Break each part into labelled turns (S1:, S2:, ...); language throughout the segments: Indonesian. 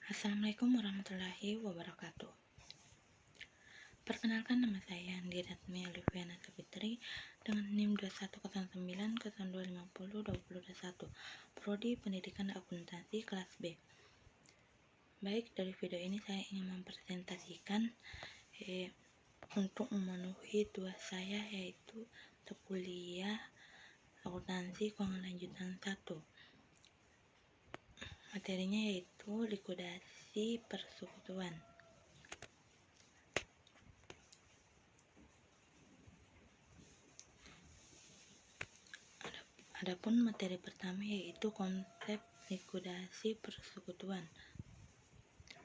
S1: Assalamualaikum warahmatullahi wabarakatuh. Perkenalkan, nama saya Andi Ratmi Alifiana Fitri dengan NIM 210902502021, Prodi Pendidikan Akuntansi kelas B. Baik, dari video ini saya ingin mempresentasikan untuk memenuhi tugas saya, yaitu untuk kuliah akuntansi lanjutan 1. Materinya yaitu likuidasi persekutuan. Adapun materi pertama yaitu konsep likuidasi persekutuan.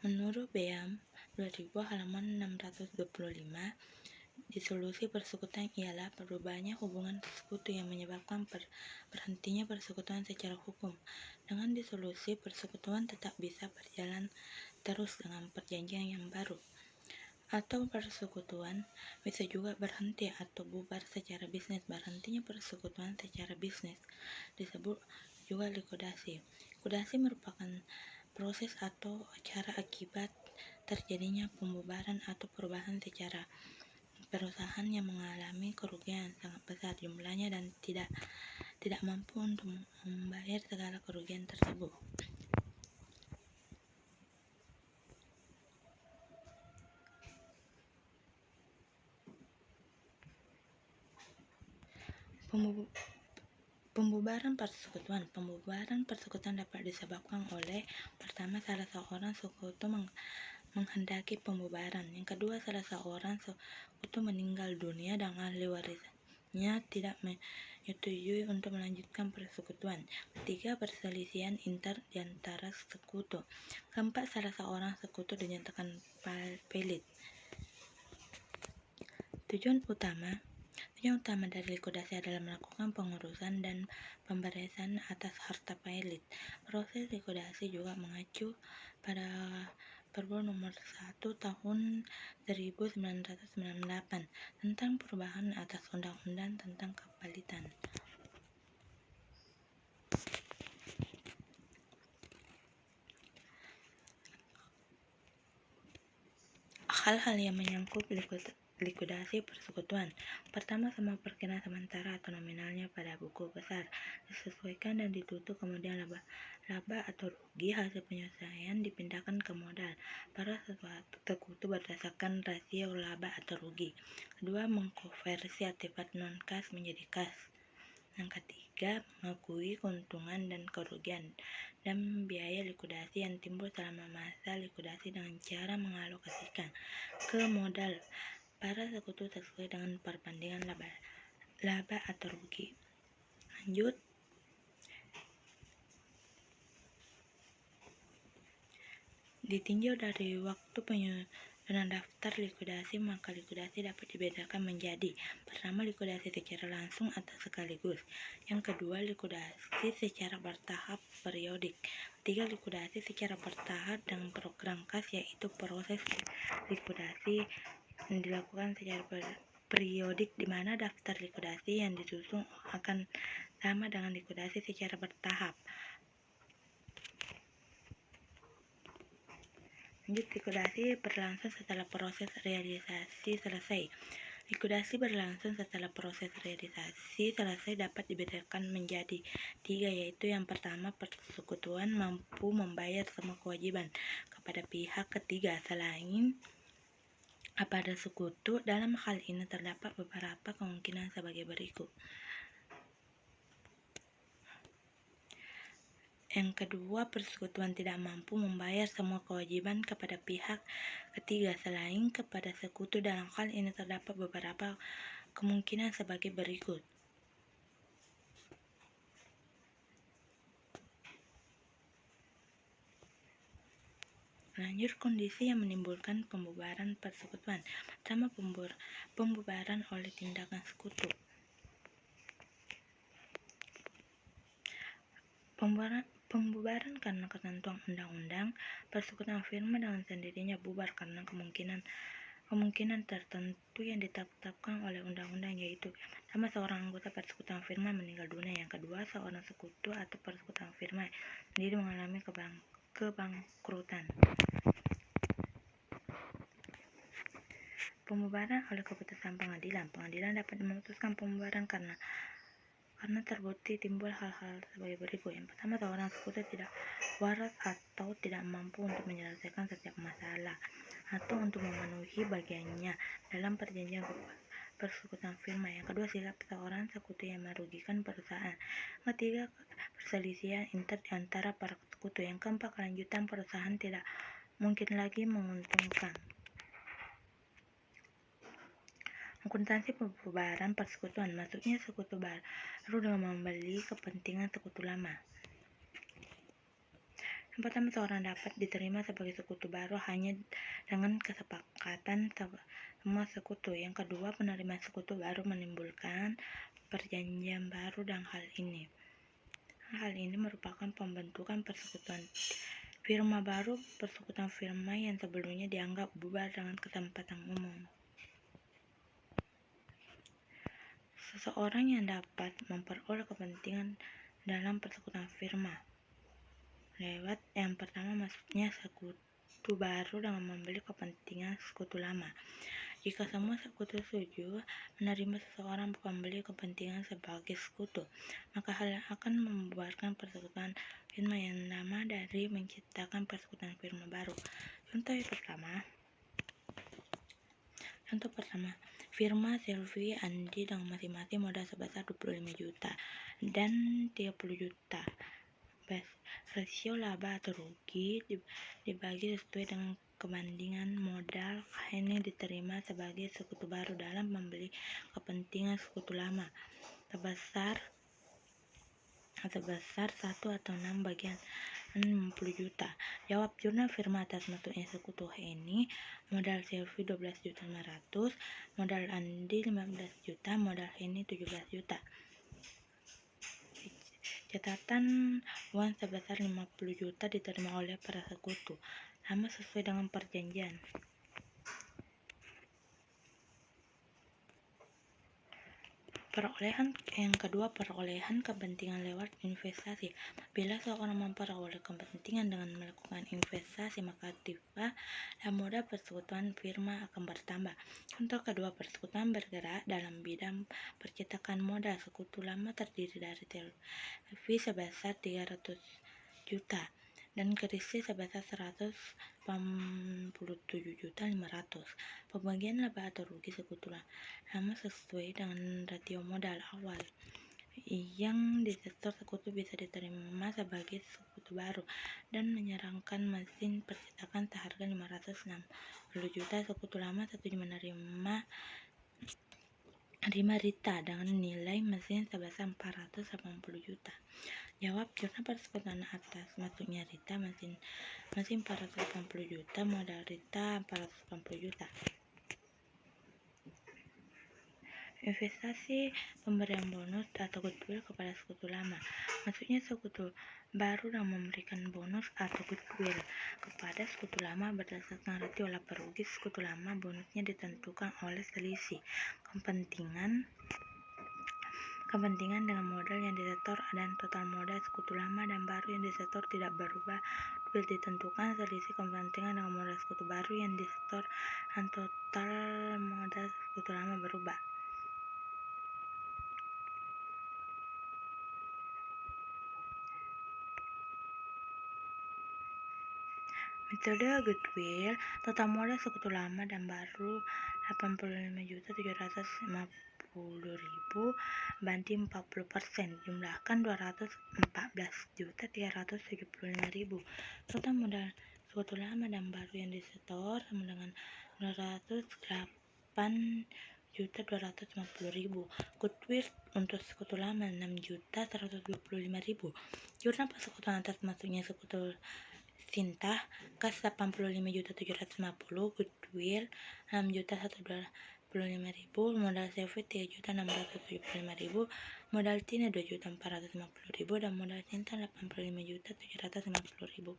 S1: Menurut BEAM 2000 halaman 625, disolusi persekutuan ialah berubahnya hubungan sekutu yang menyebabkan berhentinya persekutuan secara hukum. Dengan disolusi, persekutuan tetap bisa berjalan terus dengan perjanjian yang baru. Atau persekutuan bisa juga berhenti atau bubar secara bisnis. Berhentinya persekutuan secara bisnis disebut juga likuidasi. Likuidasi merupakan proses atau cara akibat terjadinya pembubaran atau perubahan secara perusahaan yang mengalami kerugian sangat besar jumlahnya dan tidak mampu untuk membayar segala kerugian tersebut. Pembubaran persekutuan dapat disebabkan oleh: pertama, salah seorang sekutu menghendaki pembubaran. Yang kedua, salah seorang sekutu meninggal dunia dan ahli warisnya tidak menyetujui untuk melanjutkan persekutuan. Ketiga, perselisihan di antara sekutu. Keempat, salah seorang sekutu dinyatakan pelit. Tujuan utama dari likuidasi adalah melakukan pengurusan dan pemberesan atas harta pelit. Proses likuidasi juga mengacu pada Perbu nomor 1 tahun 1998 tentang perubahan atas undang-undang tentang kepelitan. Hal-hal yang menyangkut likuidasi persekutuan. Pertama, semua perkiraan sementara atau nominalnya pada buku besar disesuaikan dan ditutup, kemudian laba atau rugi hasil penyelesaian dipindahkan ke modal para sekutu berdasarkan rasio laba atau rugi. Kedua, mengkonversi artefak non-kas menjadi kas. Yang ketiga, mengakui keuntungan dan kerugian dan biaya likuidasi yang timbul selama masa likuidasi dengan cara mengalokasikan ke modal para sekutu sesuai dengan perbandingan laba atau rugi. Lanjut, ditinjau dari waktu penyusunan daftar likuidasi, maka likuidasi dapat dibedakan menjadi: pertama, likuidasi secara langsung atau sekaligus. Yang kedua, likuidasi secara bertahap periodik. Ketiga, likuidasi secara bertahap dengan program kas, yaitu proses likuidasi yang dilakukan secara periodik, di mana daftar likuidasi yang disusun akan sama dengan likuidasi secara bertahap. Lanjut, likuidasi berlangsung setelah proses realisasi selesai. Likuidasi berlangsung setelah proses realisasi selesai dapat dibedakan menjadi 3, yaitu yang pertama, persekutuan mampu membayar semua kewajiban kepada pihak ketiga selain pada sekutu. Dalam hal ini terdapat beberapa kemungkinan sebagai berikut. Yang kedua, persekutuan tidak mampu membayar semua kewajiban kepada pihak ketiga selain kepada sekutu. Dalam hal ini terdapat beberapa kemungkinan sebagai berikut. Lanjut, kondisi yang menimbulkan pembubaran persekutuan. Pertama, pembubaran oleh tindakan sekutu. Pembubaran karena ketentuan undang-undang. Persekutuan firma dengan sendirinya bubar karena kemungkinan tertentu yang ditetapkan oleh undang-undang, yaitu: pertama, seorang anggota persekutuan firma meninggal dunia. Yang kedua, seorang sekutu atau persekutuan firma sendiri mengalami kebangkrutan. Pembubaran oleh keputusan pengadilan. Pengadilan dapat memutuskan pembubaran karena terbukti timbul hal-hal sebagai berikut. Yang pertama, seorang sekutu tidak waras atau tidak mampu untuk menyelesaikan setiap masalah atau untuk memenuhi bagiannya dalam perjanjian persekutuan firma. Yang kedua, silap seorang sekutu yang merugikan perusahaan. Ketiga, perselisihan antara para sekutu. Yang keempat, kelanjutan perusahaan tidak mungkin lagi menguntungkan. Akuntansi pembubaran persekutuan. Masuknya sekutu baru dengan membeli kepentingan sekutu lama. Yang pertama, seorang dapat diterima sebagai sekutu baru hanya dengan kesepakatan semua sekutu. Yang kedua, penerimaan sekutu baru menimbulkan perjanjian baru dan hal ini merupakan pembentukan persekutuan firma baru. Persekutuan firma yang sebelumnya dianggap bubar dengan kesempatan umum. Seseorang yang dapat memperoleh kepentingan dalam persekutuan firma lewat yang pertama, masuknya sekutu baru dengan membeli kepentingan sekutu lama. Jika semua sekutu setuju menerima seseorang pembeli kepentingan sebagai sekutu, maka hal yang akan membubarkan persekutuan firma yang lama dari menciptakan persekutuan firma baru. Contoh pertama, firma Selvi Andi dengan masing-masing modal sebesar 25 juta dan 30 juta. Rasio laba atau rugi dibagi sesuai dengan kebandingan modal ini diterima sebagai sekutu baru dalam membeli kepentingan sekutu lama sebesar 1 atau 6 bagian 60 juta. Jawab jurnal firma atas masuknya sekutu ini. Modal Selvi 12.500.000, modal Andi 15 juta, modal ini 17 juta. Catatan uang sebesar 50 juta diterima oleh para sekutu lama sesuai dengan perjanjian. Yang kedua, perolehan kepentingan lewat investasi. Bila seorang memperoleh kepentingan dengan melakukan investasi, maka aktiva dan modal persekutuan firma akan bertambah. Contoh kedua, persekutuan bergerak dalam bidang percetakan modal. Sekutu lama terdiri dari Selvi sebesar 300 juta dan Kristi sebesar 187.500. Pembagian laba atau rugi sekutu lama sesuai dengan ratio modal awal yang disetor sekutu bisa diterima sebagai sekutu baru dan menyerahkan mesin percetakan seharga 560 juta. Sekutu lama setuju menerima Rita dengan nilai mesin sebesar 480 juta. Jawab jurnal persekutuan atas masuknya Rita, mesin 480 juta, modal Rita 480 juta. Investasi pemberian bonus atau goodwill kepada sekutu lama. Maksudnya sekutu baru dan memberikan bonus atau goodwill kepada sekutu lama berdasarkan ratio laba rugi sekutu lama. Bonusnya ditentukan oleh selisih kepentingan dengan modal yang disetor dan total modal sekutu lama dan baru yang disetor tidak berubah. Goodwill ditentukan selisih kepentingan dengan modal sekutu baru yang disetor dan total modal sekutu lama berubah. Metode goodwill. Total modal sekutu lama dan baru 85.750.000 banding 40%, jumlahkan 214.375.000. Total modal sekutu lama dan baru yang disetor sama dengan 208.250.000. Goodwill untuk sekutu lama 6.125.000. Jurnal persekutuan atas masuknya sekutu Sinta kas 85.750, goodwill 6.125.000, modal Selvi 3.675.000, modal Tina 2.450.000 dan modal Sinta 85.750.000.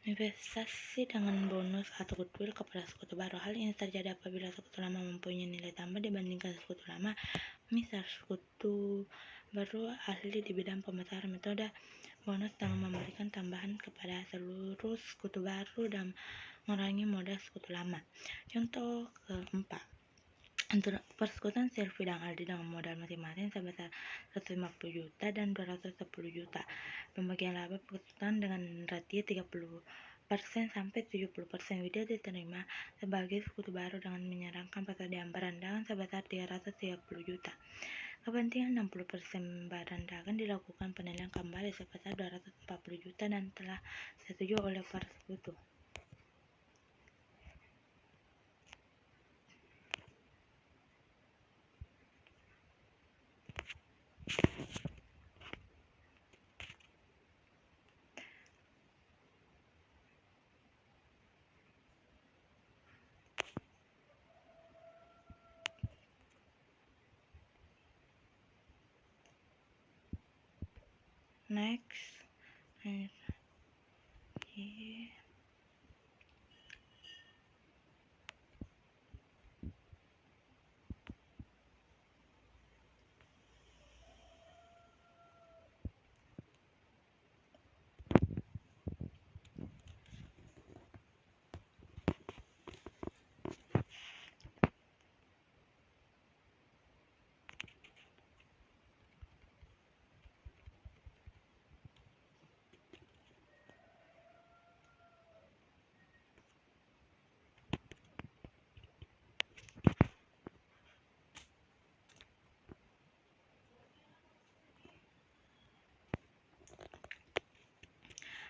S1: Investasi dengan bonus atau goodwill kepada sekutu baru. Hal ini terjadi apabila sekutu lama mempunyai nilai tambah dibandingkan sekutu lama. Misal, sekutu baru ahli di bidang pemasaran. Metode bonus dengan memberikan tambahan kepada seluruh sekutu baru dan mengurangi modal sekutu lama. Contoh keempat, untuk persekutuan Sylvie dan Aldi dengan modal masing-masing sebesar 150 juta dan 210 juta. Pembagian laba persekutuan dengan ratio 30% sampai 70%. Widya diterima sebagai sekutu baru dengan menyerahkan persediaan barandakan sebesar 330 juta. Kepentingan 60% barandakan dilakukan penilaian kembali sebesar 240 juta dan telah disetujui oleh para sekutu. Next.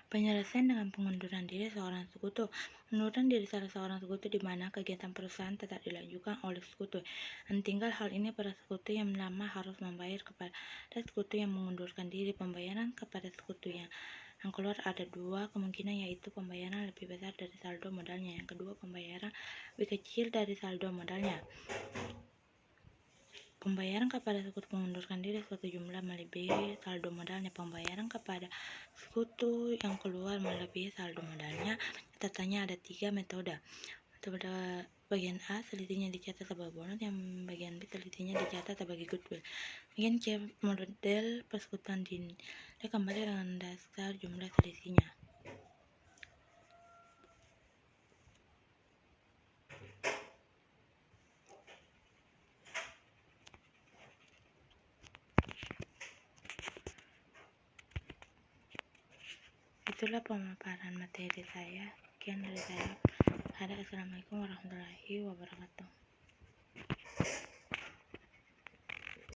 S1: Penyelesaian dengan pengunduran diri seorang sekutu. Pengunduran diri salah seorang sekutu di mana kegiatan perusahaan tetap dilanjutkan oleh sekutu. Dan tinggal hal ini para sekutu yang lama harus membayar kepada sekutu yang mengundurkan diri. Pembayaran kepada sekutu yang keluar ada dua kemungkinan, yaitu pembayaran lebih besar dari saldo modalnya. Yang kedua, pembayaran lebih kecil dari saldo modalnya. Pembayaran kepada sekutu mengundurkan diri suatu jumlah melebihi saldo modalnya. Pembayaran kepada sekutu yang keluar melebihi saldo modalnya. Catatannya ada 3 metode. Metode bagian A, selisihnya dicatat sebagai bonus, yang bagian B, selisihnya dicatat sebagai goodwill. Bagian C, model persekutuan dinilai kembali dengan dasar jumlah selisihnya. Itulah pemaparan materi saya. Sekian dari saya. Assalamualaikum warahmatullahi wabarakatuh.